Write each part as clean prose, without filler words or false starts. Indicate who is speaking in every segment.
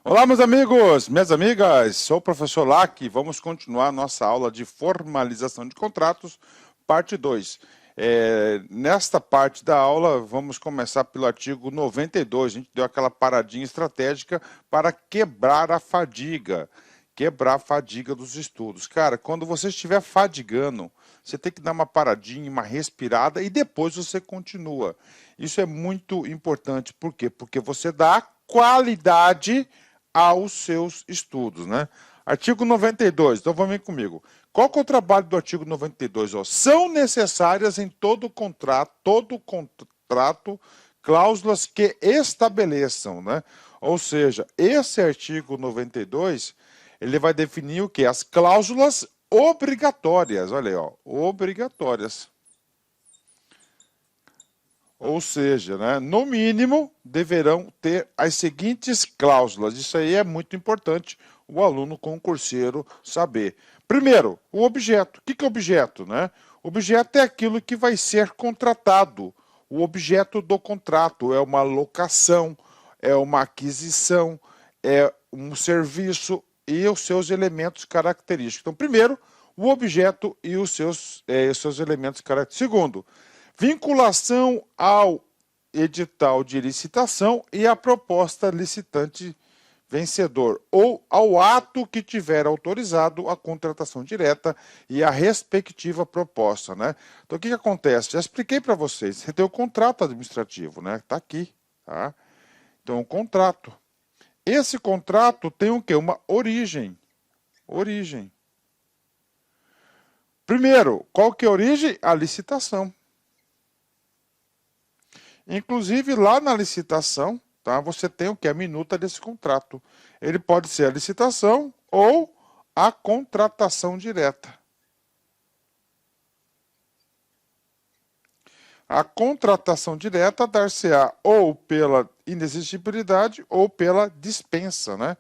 Speaker 1: Olá, meus amigos, minhas amigas, sou o professor Lac. Vamos continuar nossa aula de formalização de contratos, parte 2. Nesta parte da aula, vamos começar pelo artigo 92. A gente deu aquela paradinha estratégica para quebrar a fadiga dos estudos. Cara, quando você estiver fadigando, você tem que dar uma paradinha, uma respirada e depois você continua. Isso é muito importante. Por quê? Porque você dá qualidade aos seus estudos, né? Artigo 92, então vamos ver comigo. Qual que é o trabalho do artigo 92? São necessárias em todo contrato, cláusulas que estabeleçam, né? Ou seja, esse artigo 92, ele vai definir o que? As cláusulas obrigatórias, olha aí, ó, obrigatórias. Ou seja, né, no mínimo, deverão ter as seguintes cláusulas. Isso aí é muito importante o aluno concurseiro saber. Primeiro, o objeto. O que é objeto? Né? O objeto é aquilo que vai ser contratado. O objeto do contrato é uma locação, é uma aquisição, é um serviço e os seus elementos característicos. Então, primeiro, o objeto e os seus elementos característicos. Segundo, vinculação ao edital de licitação e à proposta licitante vencedor, ou ao ato que tiver autorizado a contratação direta e a respectiva proposta, né? Então, o que acontece? Já expliquei para vocês. Você tem o contrato administrativo, né? Está aqui, tá? Então, o contrato. Esse contrato tem o quê? Uma origem. Origem. Primeiro, qual que é a origem? A licitação. Inclusive, lá na licitação, tá, você tem o que? A minuta desse contrato. Ele pode ser a licitação ou a contratação direta. A contratação direta dar-se-á ou pela inexigibilidade ou pela dispensa, né?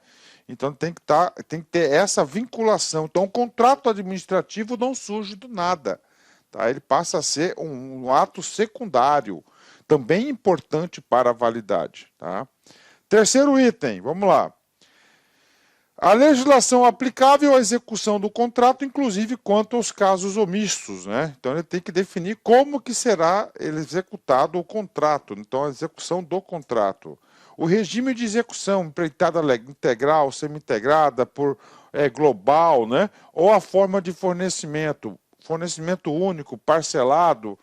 Speaker 1: Então tem que ter essa vinculação. Então o contrato administrativo não surge do nada, tá? Ele passa a ser um ato secundário, também importante para a validade, tá? Terceiro item, vamos lá. A legislação aplicável à execução do contrato, inclusive quanto aos casos omissos, né? Então ele tem que definir como que será executado o contrato, então a execução do contrato. O regime de execução, empreitada integral, semi-integrada, por global, né? Ou a forma de fornecimento, fornecimento único, parcelado,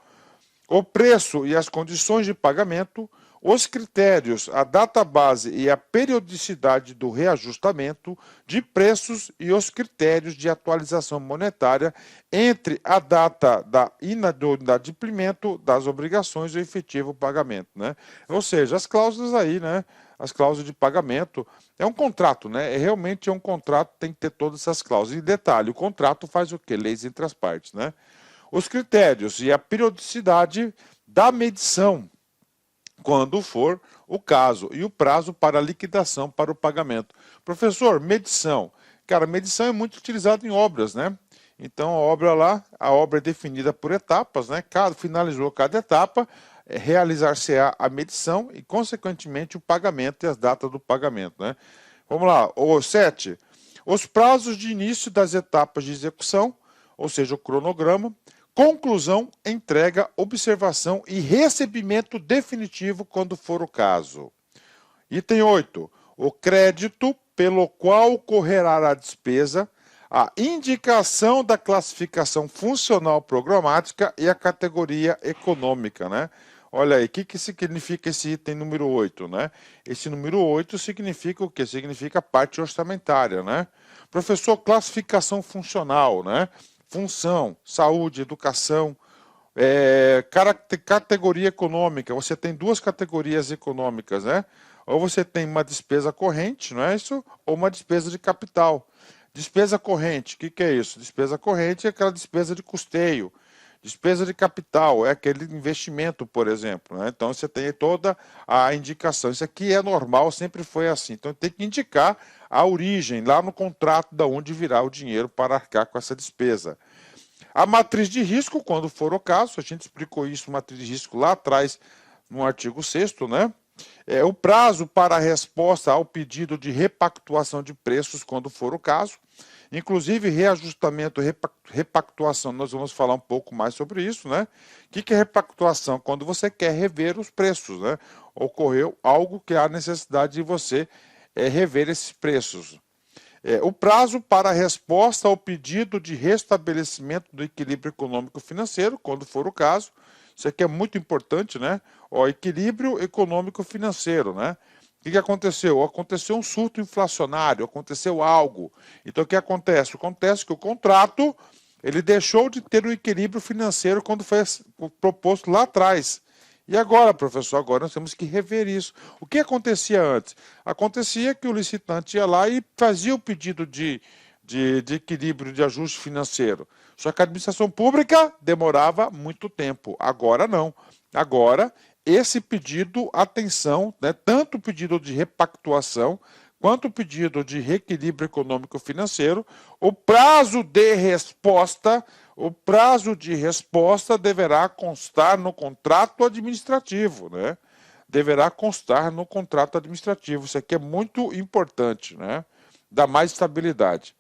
Speaker 1: o preço e as condições de pagamento, os critérios, a data-base e a periodicidade do reajustamento de preços e os critérios de atualização monetária entre a data da inadimplemento das obrigações e o efetivo pagamento, né? Ou seja, as cláusulas aí, né? As cláusulas de pagamento é um contrato, né? Realmente é um contrato, tem que ter todas essas cláusulas. E detalhe, o contrato faz o quê? Leis entre as partes, né? Os critérios e a periodicidade da medição, quando for o caso, e o prazo para liquidação para o pagamento. Professor, medição. Cara, medição é muito utilizada em obras, né? Então, a obra é definida por etapas, né? Finalizou cada etapa, realizar-se-á a medição e, consequentemente, o pagamento e as datas do pagamento, né? Vamos lá, o 7. Os prazos de início das etapas de execução, ou seja, o cronograma, conclusão, entrega, observação e recebimento definitivo quando for o caso. Item 8. O crédito pelo qual ocorrerá a despesa, a indicação da classificação funcional programática e a categoria econômica, né? Olha aí, o que significa esse item número 8, né? Esse número 8 significa o quê? Significa parte orçamentária, né? Professor, classificação funcional, né? Função, saúde, educação, categoria econômica. Você tem duas categorias econômicas, né? Ou você tem uma despesa corrente, não é isso? Ou uma despesa de capital. Despesa corrente, o que é isso? Despesa corrente é aquela despesa de custeio. Despesa de capital é aquele investimento, por exemplo, né? Então você tem toda a indicação. Isso aqui é normal, sempre foi assim. Então tem que indicar a origem lá no contrato da onde virá o dinheiro para arcar com essa despesa. A matriz de risco, quando for o caso, a gente explicou isso, matriz de risco lá atrás, no artigo 6º, né? O prazo para a resposta ao pedido de repactuação de preços, quando for o caso. Inclusive, reajustamento, repactuação, nós vamos falar um pouco mais sobre isso, né? O que é repactuação? Quando você quer rever os preços, né? Ocorreu algo que há necessidade de você rever esses preços. O prazo para a resposta ao pedido de restabelecimento do equilíbrio econômico-financeiro, quando for o caso. Isso aqui é muito importante, né? Equilíbrio econômico-financeiro, né? O que aconteceu? Aconteceu um surto inflacionário, aconteceu algo. Então, o que acontece? Acontece que o contrato, ele deixou de ter o equilíbrio financeiro quando foi proposto lá atrás. E agora, professor, agora nós temos que rever isso. O que acontecia antes? Acontecia que o licitante ia lá e fazia o pedido de equilíbrio, de ajuste financeiro. Só que a administração pública demorava muito tempo. Agora não. Agora, esse pedido, atenção, né, tanto o pedido de repactuação quanto o pedido de reequilíbrio econômico-financeiro, o prazo de resposta deverá constar no contrato administrativo, né? Deverá constar no contrato administrativo. Isso aqui é muito importante, né? Dá mais estabilidade.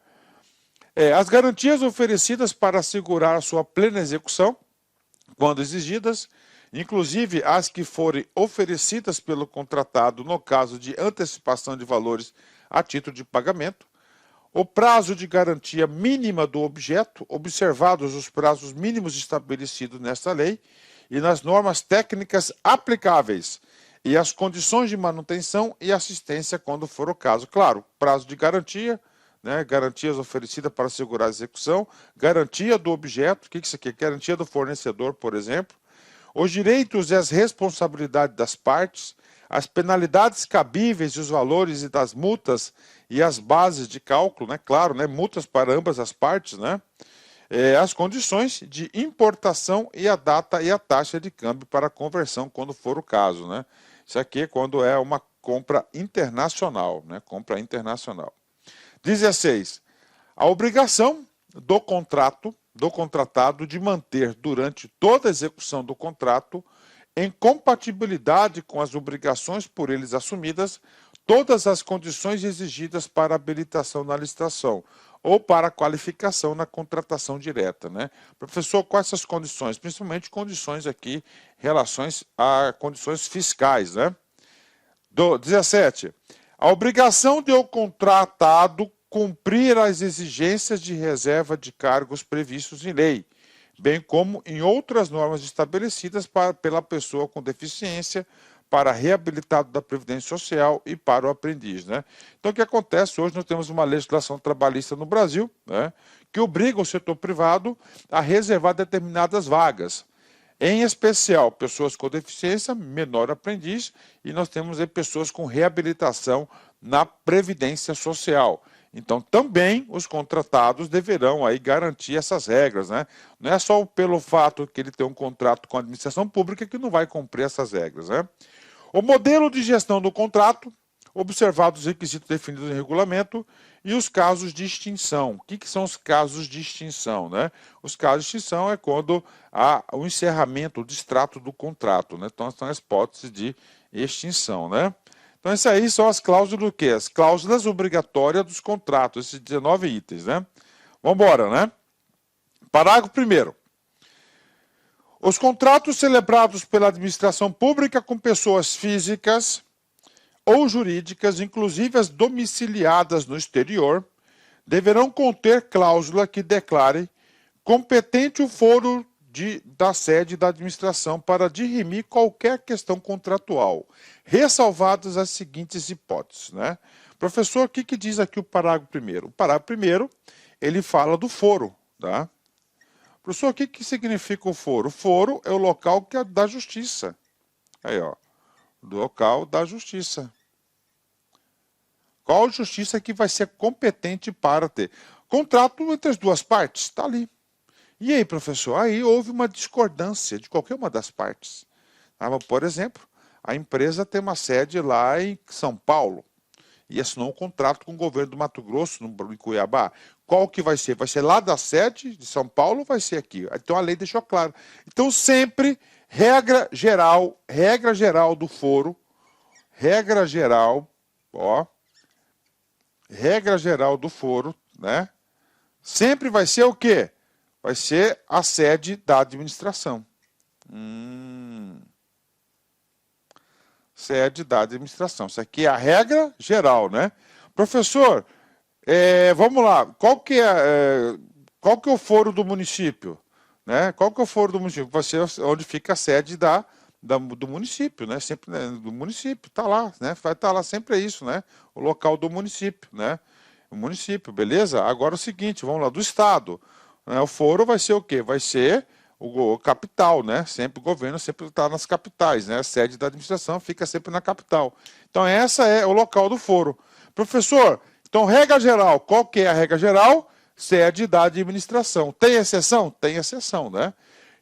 Speaker 1: As garantias oferecidas para assegurar a sua plena execução, quando exigidas, inclusive as que forem oferecidas pelo contratado no caso de antecipação de valores a título de pagamento, o prazo de garantia mínima do objeto, observados os prazos mínimos estabelecidos nesta lei e nas normas técnicas aplicáveis, e as condições de manutenção e assistência quando for o caso. Claro, prazo de garantia, né, garantias oferecidas para assegurar a execução, garantia do objeto, o que isso aqui é? Garantia do fornecedor, por exemplo, os direitos e as responsabilidades das partes, as penalidades cabíveis e os valores e das multas e as bases de cálculo, né, claro, né, multas para ambas as partes, né, as condições de importação e a data e a taxa de câmbio para conversão, quando for o caso, né. Isso aqui é quando é uma compra internacional, né, compra internacional. 16. A obrigação do contratado de manter durante toda a execução do contrato, em compatibilidade com as obrigações por eles assumidas, todas as condições exigidas para habilitação na licitação ou para qualificação na contratação direta, né? Professor, quais essas condições? Principalmente condições aqui, relações a condições fiscais, né? 17. A obrigação de o contratado cumprir as exigências de reserva de cargos previstos em lei, bem como em outras normas estabelecidas pela pessoa com deficiência, para reabilitado da Previdência Social e para o aprendiz, né? Então, o que acontece? Hoje nós temos uma legislação trabalhista no Brasil, né, que obriga o setor privado a reservar determinadas vagas. Em especial, pessoas com deficiência, menor aprendiz, e nós temos aí pessoas com reabilitação na Previdência Social. Então, também os contratados deverão aí garantir essas regras, né? Não é só pelo fato que ele tem um contrato com a administração pública que não vai cumprir essas regras, né? O modelo de gestão do contrato, observados os requisitos definidos em regulamento, e os casos de extinção. O que são os casos de extinção, né? Os casos de extinção é quando há o encerramento, o distrato do contrato, né? Então, são as hipóteses de extinção, né? Então, essas aí são as cláusulas do quê? As cláusulas obrigatórias dos contratos, esses 19 itens, né? Vamos embora, né? Parágrafo 1º. Os contratos celebrados pela administração pública com pessoas físicas ou jurídicas, inclusive as domiciliadas no exterior, deverão conter cláusula que declare competente o foro da sede da administração para dirimir qualquer questão contratual, ressalvadas as seguintes hipóteses, né? Professor, o que diz aqui o parágrafo 1º? O parágrafo 1º, ele fala do foro, tá? Professor, o que significa o foro? O foro é o local que é da justiça. Aí, ó, do local da justiça. Qual justiça que vai ser competente para ter? Contrato entre as duas partes, está ali. E aí, professor? Aí houve uma discordância de qualquer uma das partes. Por exemplo, a empresa tem uma sede lá em São Paulo e assinou um contrato com o governo do Mato Grosso, em Cuiabá. Qual que vai ser? Vai ser lá da sede de São Paulo ou vai ser aqui? Então a lei deixou claro. Então sempre, regra geral do foro, regra geral, ó, regra geral do foro, né? Sempre vai ser o quê? Vai ser a sede da administração. Sede da administração. Isso aqui é a regra geral, né? Professor, vamos lá. Qual que é o foro do município? Né? Qual que é o foro do município? Vai ser onde fica a sede do município, né? Sempre, né? Do município, tá lá, né? Vai estar lá sempre isso, né? O local do município, né? O município, beleza? Agora o seguinte, vamos lá, do estado. Né? O foro vai ser o quê? Vai ser o capital, né? Sempre o governo sempre está nas capitais, né? A sede da administração fica sempre na capital. Então essa é o local do foro. Professor, então regra geral, qual que é a regra geral? Sede da administração. Tem exceção? Tem exceção, né?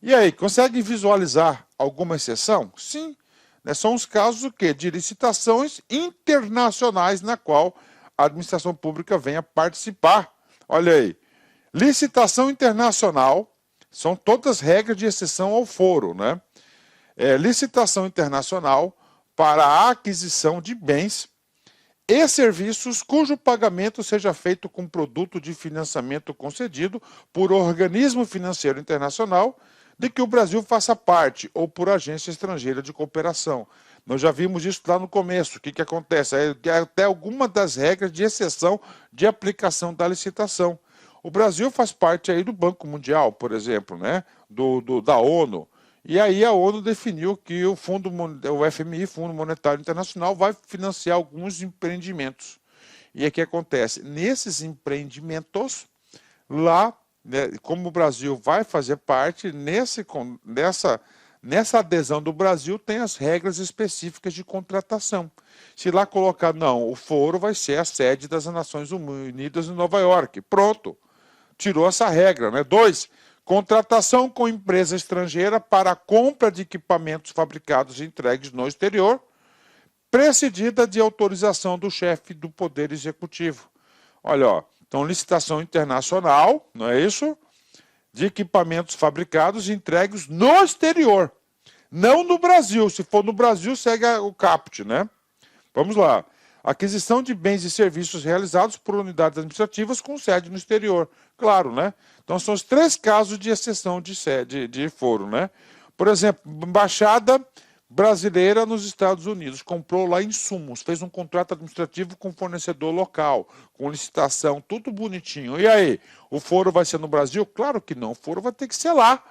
Speaker 1: E aí, consegue visualizar alguma exceção? Sim. Né? São os casos o quê? De licitações internacionais na qual a administração pública venha participar. Olha aí. Licitação internacional são todas regras de exceção ao foro, né? Licitação internacional para a aquisição de bens e serviços cujo pagamento seja feito com produto de financiamento concedido por organismo financeiro internacional de que o Brasil faça parte ou por agência estrangeira de cooperação. Nós já vimos isso lá no começo. O que acontece? É até alguma das regras de exceção de aplicação da licitação. O Brasil faz parte aí do Banco Mundial, por exemplo, né? Da ONU. E aí a ONU definiu que o FMI, Fundo Monetário Internacional, vai financiar alguns empreendimentos. E aí o que acontece? Nesses empreendimentos, lá, né, como o Brasil vai fazer parte, nessa adesão do Brasil tem as regras específicas de contratação. Se lá colocar, não, o foro vai ser a sede das Nações Unidas em Nova York. Pronto. Tirou essa regra, né? 2, contratação com empresa estrangeira para a compra de equipamentos fabricados e entregues no exterior, precedida de autorização do chefe do Poder Executivo. Olha, ó, então licitação internacional, não é isso? De equipamentos fabricados e entregues no exterior, não no Brasil. Se for no Brasil, segue o caput, né? Vamos lá. Aquisição de bens e serviços realizados por unidades administrativas com sede no exterior. Claro, né? Então, são os 3 casos de exceção de foro, né? Por exemplo, embaixada brasileira nos Estados Unidos comprou lá insumos, fez um contrato administrativo com fornecedor local, com licitação, tudo bonitinho. E aí, o foro vai ser no Brasil? Claro que não, o foro vai ter que ser lá,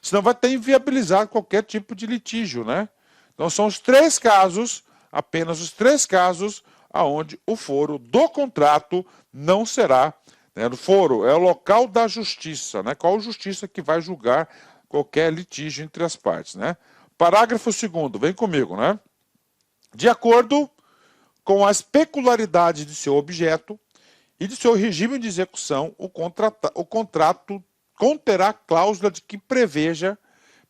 Speaker 1: senão vai ter inviabilizado qualquer tipo de litígio, né? Então, são os 3 casos, apenas os 3 casos, aonde o foro do contrato não será, né? O foro é o local da justiça, né? Qual justiça que vai julgar qualquer litígio entre as partes, né? Parágrafo 2º, vem comigo, né? De acordo com as peculiaridades de seu objeto e de seu regime de execução, o contrato conterá cláusula de que preveja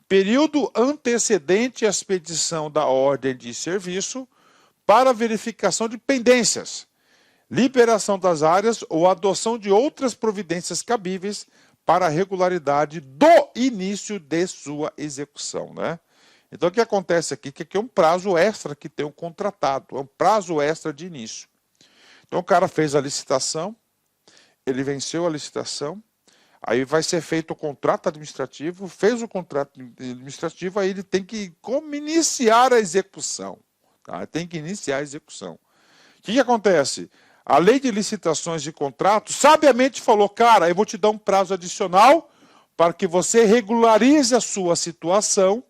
Speaker 1: período antecedente à expedição da ordem de serviço para verificação de pendências, liberação das áreas ou adoção de outras providências cabíveis para a regularidade do início de sua execução, né? Então, o que acontece aqui? Que aqui é um prazo extra que tem o contratado, é um prazo extra de início. Então, o cara fez a licitação, ele venceu a licitação, aí vai ser feito o contrato administrativo, fez o contrato administrativo, aí ele tem que iniciar a execução. Tá? Tem que iniciar a execução. O que acontece? A lei de licitações de contratos sabiamente falou, cara, eu vou te dar um prazo adicional para que você regularize a sua situação,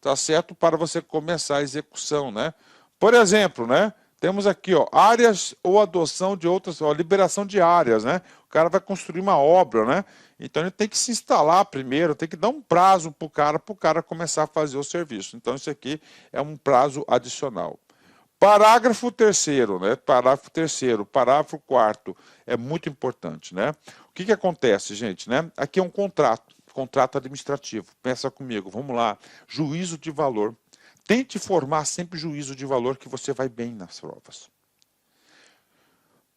Speaker 1: tá certo? Para você começar a execução, né? Por exemplo, né? Temos aqui, ó, áreas ou adoção de outras, ó, liberação de áreas, né? O cara vai construir uma obra, né? Então ele tem que se instalar primeiro, tem que dar um prazo para o cara começar a fazer o serviço. Então isso aqui é um prazo adicional. Parágrafo 3º, né? Parágrafo 3º, parágrafo 4º, é muito importante, né? O que acontece, gente, né? Aqui é um contrato administrativo. Pensa comigo, vamos lá. Juízo de valor. Tente formar sempre juízo de valor que você vai bem nas provas.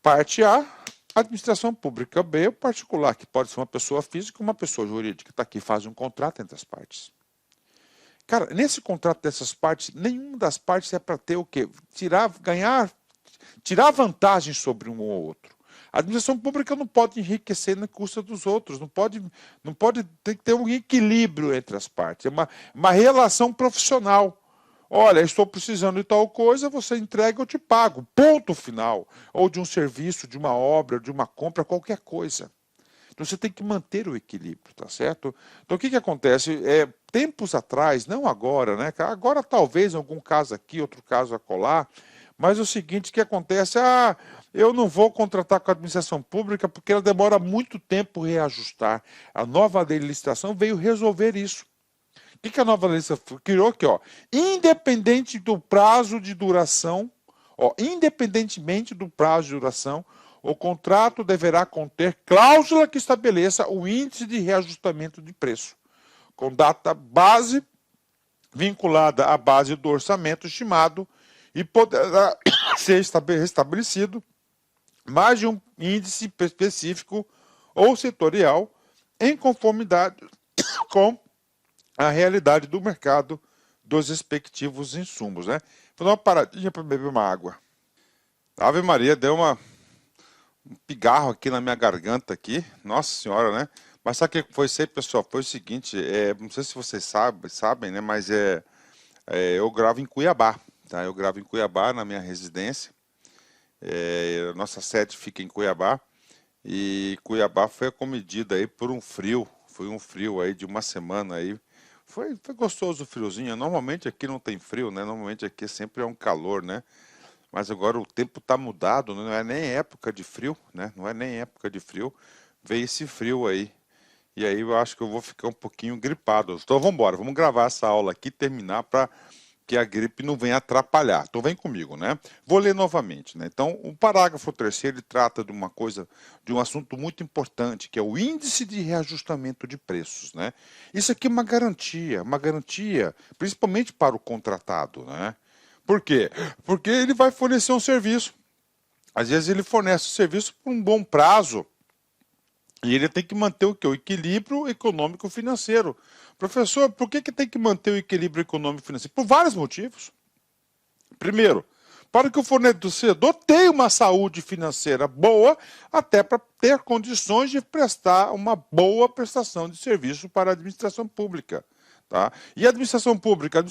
Speaker 1: Parte A, administração pública. B, o particular, que pode ser uma pessoa física ou uma pessoa jurídica. Está aqui, faz um contrato entre as partes. Cara, nesse contrato dessas partes, nenhuma das partes é para ter o quê? Tirar vantagem sobre um ou outro. A administração pública não pode enriquecer na custa dos outros, tem que ter um equilíbrio entre as partes, é uma relação profissional. Olha, estou precisando de tal coisa, você entrega, eu te pago. Ponto final. Ou de um serviço, de uma obra, de uma compra, qualquer coisa. Então você tem que manter o equilíbrio, tá certo? Então o que acontece? Tempos atrás, não agora, né? Agora talvez algum caso aqui, outro caso acolá, mas é o seguinte, o que acontece? Eu não vou contratar com a administração pública porque ela demora muito tempo reajustar. A nova lei de licitação veio resolver isso. O que a nova lei criou aqui, ó? Independente do prazo de duração, independentemente do prazo de duração, o contrato deverá conter cláusula que estabeleça o índice de reajustamento de preço, com data base vinculada à base do orçamento estimado e poderá ser estabelecido mais de um índice específico ou setorial em conformidade com a realidade do mercado dos respectivos insumos, né? Vou dar uma paradinha para beber uma água. Ave Maria, deu um pigarro aqui na minha garganta aqui, nossa senhora, né? Mas sabe o que foi isso aí, pessoal? Foi o seguinte, não sei se vocês sabem, né? Mas eu gravo em Cuiabá, tá? Eu gravo em Cuiabá, na minha residência. Nossa sede fica em Cuiabá. E Cuiabá foi acometido aí por um frio. Foi um frio aí de uma semana aí. Foi gostoso o friozinho. Normalmente aqui não tem frio, né? Normalmente aqui sempre é um calor, né? Mas agora o tempo está mudado, não é nem época de frio, né? Não é nem época de frio. Veio esse frio aí. E aí eu acho que eu vou ficar um pouquinho gripado. Então vamos embora, vamos gravar essa aula aqui, terminar para que a gripe não venha atrapalhar. Então vem comigo, né? Vou ler novamente, né? Então o parágrafo 3º ele trata de uma coisa, de um assunto muito importante, que é o índice de reajustamento de preços, né? Isso aqui é uma garantia, principalmente para o contratado, né? Por quê? Porque ele vai fornecer um serviço. Às vezes ele fornece o serviço por um bom prazo. E ele tem que manter o quê? O equilíbrio econômico-financeiro. Professor, por que tem que manter o equilíbrio econômico-financeiro? Por vários motivos. Primeiro, para que o fornecedor tenha uma saúde financeira boa, até para ter condições de prestar uma boa prestação de serviço para a administração pública. Tá? E a administração pública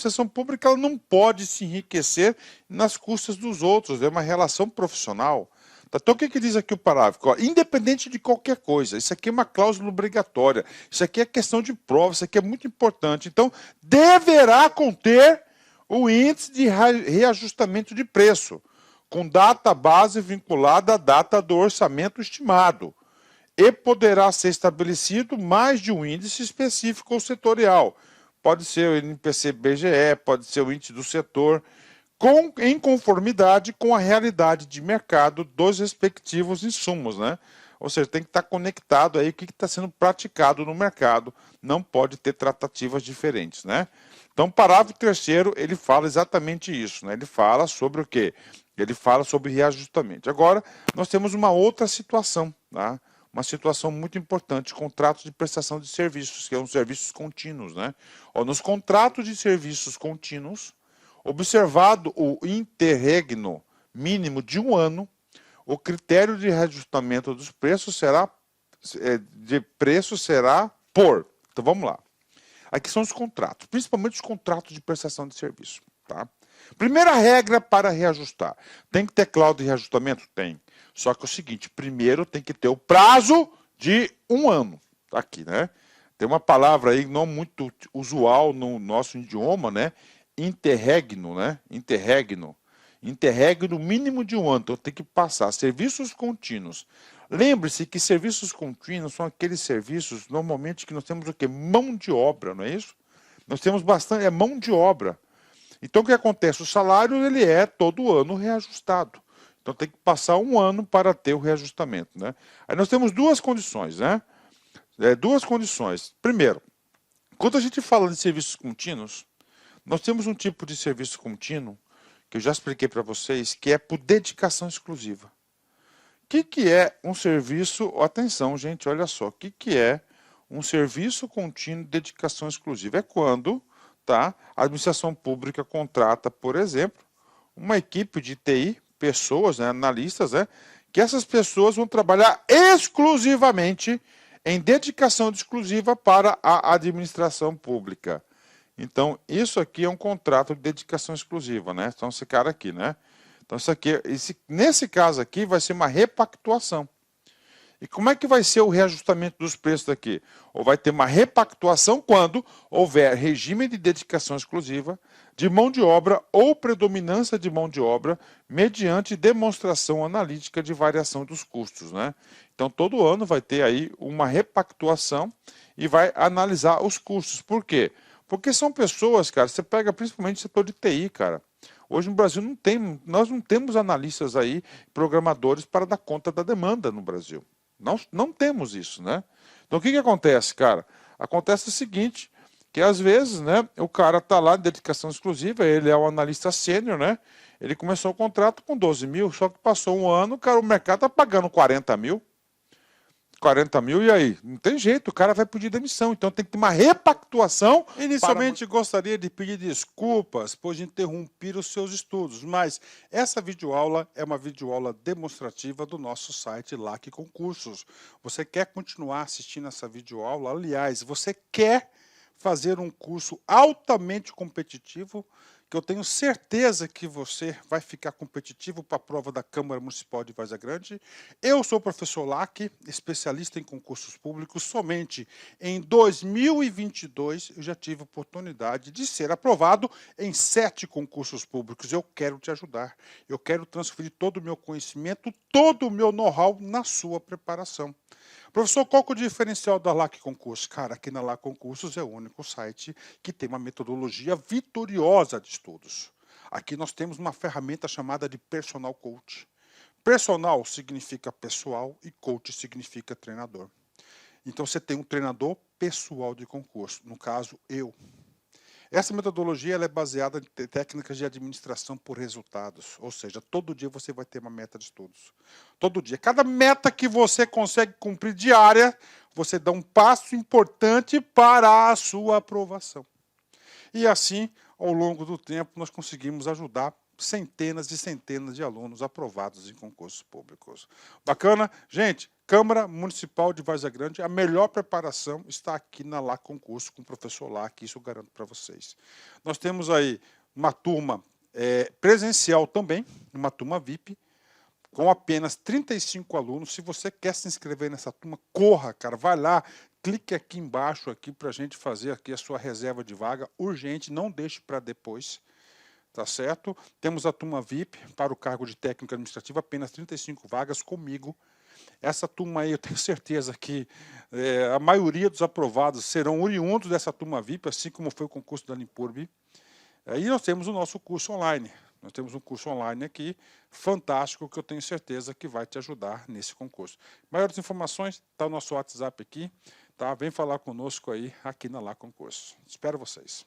Speaker 1: ela não pode se enriquecer nas custas dos outros, é uma relação profissional. Então, o que diz aqui o parágrafo? Independente de qualquer coisa, isso aqui é uma cláusula obrigatória, isso aqui é questão de prova, isso aqui é muito importante. Então, deverá conter o índice de reajustamento de preço, com data base vinculada à data do orçamento estimado, e poderá ser estabelecido mais de um índice específico ou setorial. Pode ser o INPC-BGE, pode ser o índice do setor, em conformidade com a realidade de mercado dos respectivos insumos, né? Ou seja, tem que estar conectado aí o que está sendo praticado no mercado, não pode ter tratativas diferentes, né? Então, o parágrafo 3º, ele fala exatamente isso, né? Ele fala sobre o quê? Ele fala sobre reajustamento. Agora, nós temos uma outra situação, tá? Uma situação muito importante, contratos de prestação de serviços, que são serviços contínuos, né? Nos contratos de serviços contínuos, observado o interregno mínimo de um ano, o critério de reajustamento dos preços será por. Então vamos lá. Aqui são os contratos, principalmente os contratos de prestação de serviço. Tá? Primeira regra para reajustar. Tem que ter cláusula de reajustamento? Tem. Só que é o seguinte, primeiro tem que ter o prazo de um ano. Tá aqui, né? Tem uma palavra aí não muito usual no nosso idioma, né? Interregno, né? Interregno mínimo de um ano, então tem que passar. Serviços contínuos. Lembre-se que serviços contínuos são aqueles serviços, normalmente, que nós temos o quê? Mão de obra, não é isso? Nós temos bastante, mão de obra. Então, o que acontece? O salário, ele é todo ano reajustado. Então, tem que passar um ano para ter o reajustamento, né? Aí nós temos duas condições, né? Duas condições. Primeiro, quando a gente fala de serviços contínuos, nós temos um tipo de serviço contínuo, que eu já expliquei para vocês, que é por dedicação exclusiva. O que é um serviço... Atenção, gente, olha só. O que é um serviço contínuo de dedicação exclusiva? É quando tá? A administração pública contrata, por exemplo, uma equipe de TI, pessoas, né, analistas, né, que essas pessoas vão trabalhar exclusivamente em dedicação exclusiva para a administração pública. Então, isso aqui é um contrato de dedicação exclusiva, né? Então, esse cara aqui, né? Então, isso aqui, nesse caso aqui, vai ser uma repactuação. E como é que vai ser o reajustamento dos preços aqui? Ou vai ter uma repactuação quando houver regime de dedicação exclusiva, de mão de obra ou predominância de mão de obra, mediante demonstração analítica de variação dos custos, né? Então, todo ano vai ter aí uma repactuação e vai analisar os custos. Por quê? Porque são pessoas, cara, você pega principalmente o setor de TI, cara. Hoje no Brasil nós não temos analistas aí, programadores para dar conta da demanda no Brasil. Não temos isso, né? Então o que acontece, cara? Acontece o seguinte, que às vezes, né, o cara tá lá de dedicação exclusiva, ele é um analista sênior, né? Ele começou o contrato com 12 mil, só que passou um ano, cara, o mercado tá pagando 40 mil. 40 mil, e aí? Não tem jeito, o cara vai pedir demissão. Então tem que ter uma repactuação.
Speaker 2: Inicialmente gostaria de pedir desculpas por interromper os seus estudos, mas essa videoaula é uma videoaula demonstrativa do nosso site LAC Concursos. Você quer continuar assistindo essa videoaula? Aliás, você quer fazer um curso altamente competitivo, que eu tenho certeza que você vai ficar competitivo para a prova da Câmara Municipal de Várzea Grande. Eu sou o professor Lac, especialista em concursos públicos. Somente em 2022 eu já tive a oportunidade de ser aprovado em 7 concursos públicos. Eu quero te ajudar. Eu quero transferir todo o meu conhecimento, todo o meu know-how na sua preparação. Professor, qual que é o diferencial da LAC Concursos? Cara, aqui na LAC Concursos é o único site que tem uma metodologia vitoriosa de estudos. Aqui nós temos uma ferramenta chamada de Personal Coach. Personal significa pessoal e coach significa treinador. Então você tem um treinador pessoal de concurso, no caso eu. Essa metodologia ela é baseada em técnicas de administração por resultados, ou seja, todo dia você vai ter uma meta de estudos. Todo dia. Cada meta que você consegue cumprir diária, você dá um passo importante para a sua aprovação. E assim, ao longo do tempo, nós conseguimos ajudar centenas e centenas de alunos aprovados em concursos públicos. Bacana? Gente, Câmara Municipal de Várzea Grande, a melhor preparação está aqui na LAC Concurso com o professor Lac, isso eu garanto para vocês. Nós temos aí uma turma presencial também, uma turma VIP, com apenas 35 alunos. Se você quer se inscrever nessa turma, corra, cara, vai lá, clique aqui embaixo aqui para a gente fazer aqui a sua reserva de vaga, urgente, não deixe para depois. Tá certo? Temos a turma VIP para o cargo de técnico administrativo, apenas 35 vagas comigo. Essa turma aí, eu tenho certeza que a maioria dos aprovados serão oriundos dessa turma VIP, assim como foi o concurso da Limpurb. Aí nós temos o nosso curso online. Nós temos um curso online aqui, fantástico, que eu tenho certeza que vai te ajudar nesse concurso. Maiores informações, está o nosso WhatsApp aqui. Tá? Vem falar conosco aí, aqui na LAC Concurso. Espero vocês.